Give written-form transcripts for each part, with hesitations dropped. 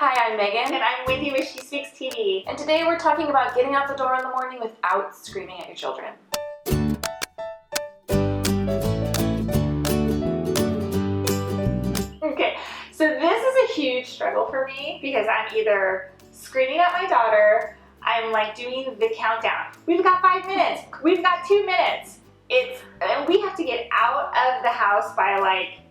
Hi, I'm Megan. And I'm Wendy with SheSpeaksTV. And today we're talking about getting out the door in the morning without screaming at your children. Okay, so this is a huge struggle for me because I'm either screaming at my daughter, I'm like doing the countdown. We've got 5 minutes, we've got 2 minutes. And we have to get out of the house by like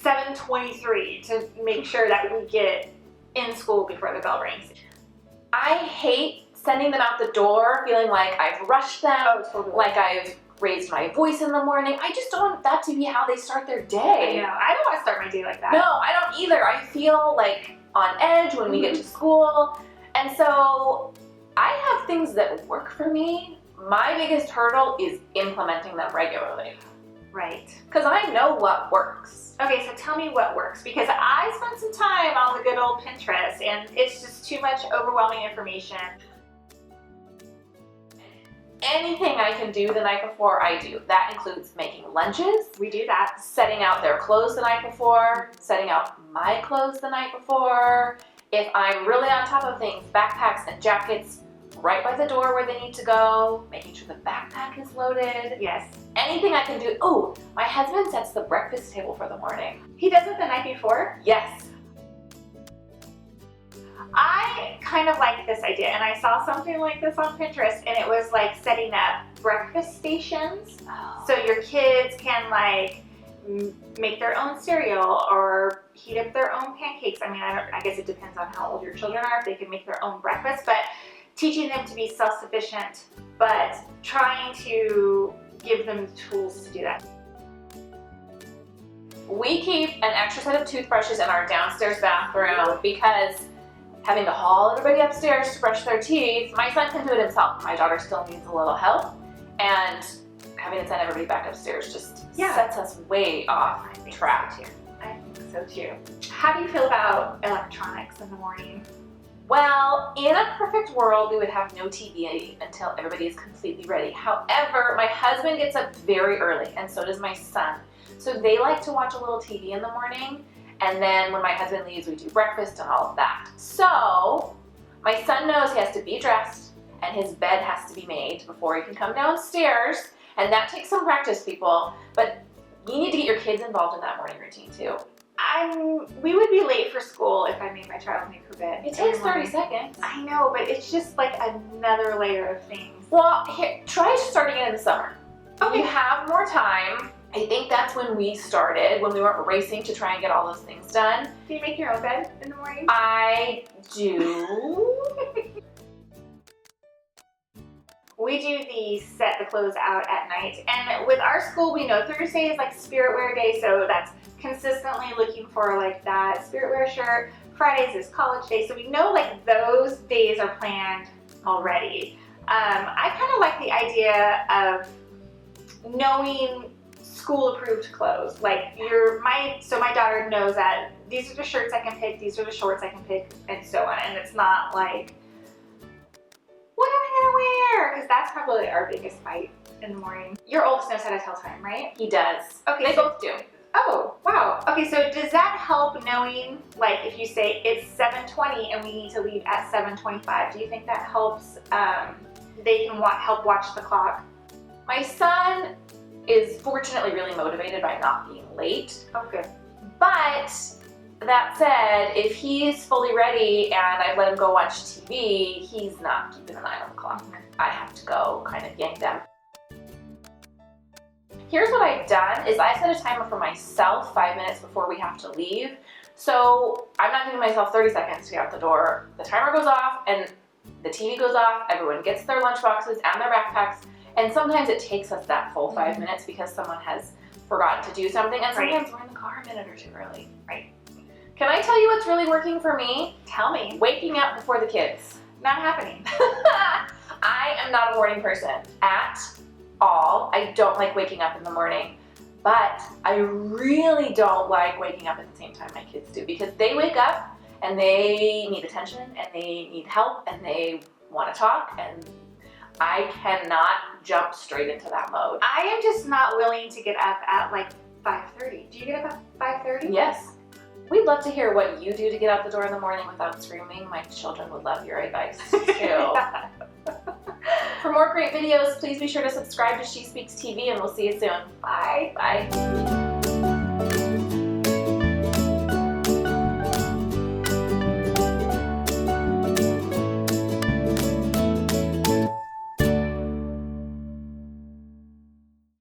7:23 to make sure that we get in school before the bell rings. I hate sending them out the door feeling like I've rushed them, Totally. like I've raised my voice in the morning. I just don't want that to be how they start their day. I know, I don't want to start my day like that. No, I don't either. I feel like on edge when we get to school. And so I have things that work for me. My biggest hurdle is implementing them regularly. Right. Because I know what works. Okay, so tell me what works, because I spent some time on the good old Pinterest and it's just too much overwhelming information. Anything I can do the night before, I do. That includes making lunches. We do that. Setting out their clothes the night before, setting out my clothes the night before. If I'm really on top of things, backpacks and jackets right by the door where they need to go, making sure the backpack is loaded. Yes. Anything I can do. Oh, my husband sets the breakfast table for the morning. He does it the night before? Yes. I kind of like this idea, and I saw something like this on Pinterest, and it was like setting up breakfast stations. So your kids can like make their own cereal or heat up their own pancakes. I mean, I guess it depends on how old your children are, if they can make their own breakfast, but teaching them to be self-sufficient, but trying to give them the tools to do that. We keep an extra set of toothbrushes in our downstairs bathroom because having to haul everybody upstairs to brush their teeth, my son can do it himself. My daughter still needs a little help, and having to send everybody back upstairs just sets us way off track. So too. I think so too. How do you feel about electronics in the morning? Well, in a perfect world, we would have no TV until everybody is completely ready. However, my husband gets up very early, and so does my son. So they like to watch a little TV in the morning, and then when my husband leaves, we do breakfast and all of that. So my son knows he has to be dressed, and his bed has to be made before he can come downstairs, and that takes some practice, people, but you need to get your kids involved in that morning routine too. We would be late for school if I made my child make her bed. It takes 30 seconds. I know, but it's just like another layer of things. Well, here, try starting it in the summer. Okay. You have more time. I think that's when we started, when we weren't racing to try and get all those things done. Do you make your own bed in the morning? I do. We do the set the clothes out at night, and with our school, we know Thursday is like spirit wear day, so that's consistently looking for like that spirit wear shirt. Fridays is college day, so we know like those days are planned already. I kind of like the idea of knowing school approved clothes. Like so my daughter knows that these are the shirts I can pick, these are the shorts I can pick, and so on. And it's not like, what am I gonna wear? Because that's probably our biggest fight in the morning. Your oldest knows how to tell time, right? He does. Okay, They both do. Oh, wow. Okay, so does that help knowing, like if you say it's 7:20 and we need to leave at 7:25, do you think that helps, they can help watch the clock? My son is fortunately really motivated by not being late. Oh, good. But that said, if he's fully ready and I've let him go watch TV, he's not keeping an eye on the clock. I have to go kind of yank them. Here's what I've done is I set a timer for myself 5 minutes before we have to leave. So I'm not giving myself 30 seconds to get out the door. The timer goes off and the TV goes off. Everyone gets their lunch boxes and their backpacks. And sometimes it takes us that full 5 minutes because someone has forgotten to do something. And sometimes we're in the car a minute or two early. Right. Can I tell you what's really working for me? Tell me. Waking up before the kids. Not happening. I am not a morning person at all. I don't like waking up in the morning, but I really don't like waking up at the same time my kids do, because they wake up and they need attention and they need help and they want to talk, and I cannot jump straight into that mode. I am just not willing to get up at like 5:30. Do you get up at 5:30? Yes. We'd love to hear what you do to get out the door in the morning without screaming. My children would love your advice too. For more great videos, please be sure to subscribe to She Speaks TV, and we'll see you soon. Bye. Bye.